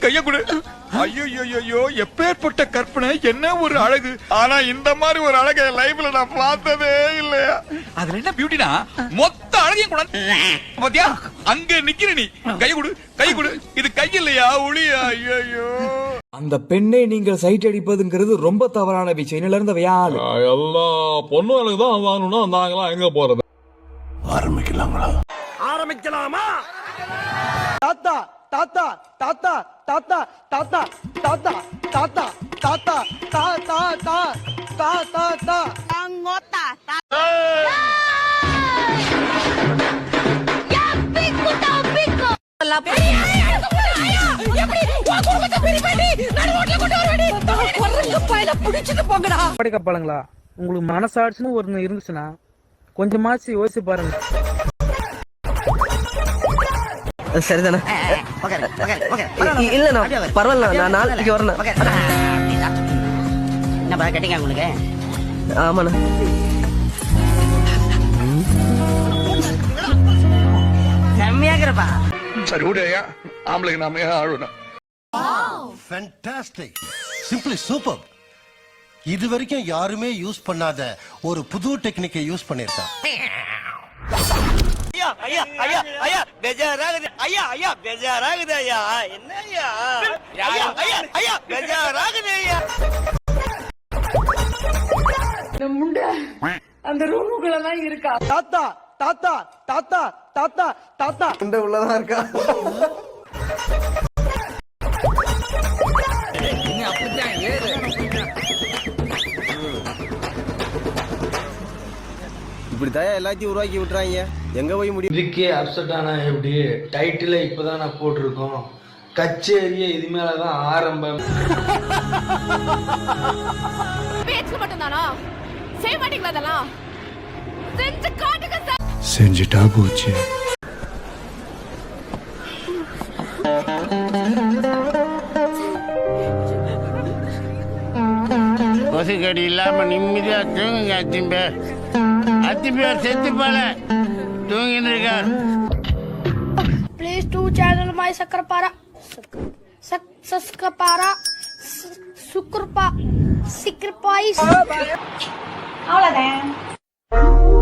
கைய கொடு. ஐயோ, எப்பேற்பட்ட கற்பனை, என்ன ஒரு அழகு. ஆனா இந்த மாதிரி ஒரு அழகை லைஃப்ல நான் பார்த்ததே இல்லையா. அதுல என்ன பியூட்டினா, மொத்த அழகையும் கூட பாத்தியா, அங்க நிக்கிற நீ. கை கொடு. இது கை இல்லையா, ஒளியா. ஐயோ, அந்த பெண்ணை நீங்கள் சைட் அடிப்பதுங்கிறது ரொம்ப தவறான விஷயம். இன்னில இருந்து வியாழ் எல்லா பொண்ணுகளுக்கு தான் வாங்கணும்னா நாங்களாம் எங்க போறது? ஆரம்பிக்கலாமா? தாத்தா தாத்தா தாத்தா தாத்தா தாத்தா தாத்தா தாத்தா தாத்தா தாத்தா தாத்தா தாத்தா Angota. கப்பாளுங்களா, உங்களுக்கு மனசாட்சின்னு ஒண்ணு இருந்துச்சுன்னா கொஞ்சமாச்சு யோசிச்சு பாருங்க. சரிதானே? இல்லண்ணா பரவாயில்ல, நான் நாளைக்கு வரேன். என்ன கேட்டீங்க உங்களுக்கு? ஆமாண்ணா. செம்மையாகிறப்பா. சரி விடையா, ஆம்பளைக்கு நாம ஏன் ஆழணும். Fantastic, simply super. இது வரைக்கும் யாருமே யூஸ் பண்ணாத ஒரு புது டெக்னிக்கை யூஸ் பண்ணிருக்கான். ஐயா பெஜாராகுது. ஐயா பெஜாராகுது. ஐயா என்ன ஐயா பெஜாராகுது. ஐயா அந்த ரூமுக்குள்ளதான் இருக்கா. தாத்தா தாத்தா தாத்தா தாத்தா தாத்தா இந்த உள்ளதான் இருக்கா. இப்படித்தான் எல்லாத்தையும் உருவாக்கி விட்டுறாங்க. எங்க போய் முடியும்? இதுக்கே அப்செட் ஆனா எப்படி? டைட்டில இப்பதான் நான் போட்டிருக்கோம், கச்சேரியே இது மேலதான் ஆரம்பம். பேச்சு மட்டும்தானா? செய்ய மாட்டீங்களா? அதெல்லாம் செஞ்சு காட்டுங்க சார். செஞ்சுட்டா போச்சு. கொசுக்கடி இல்லாம நிம்மதியா தூங்குங்க. அத்திம்பேர் செத்து போல தூங்கிட்டு இருக்கார். Please do channel my Sakrapara. Sakrapara. Sikrapais. அவ்வளவுதான்.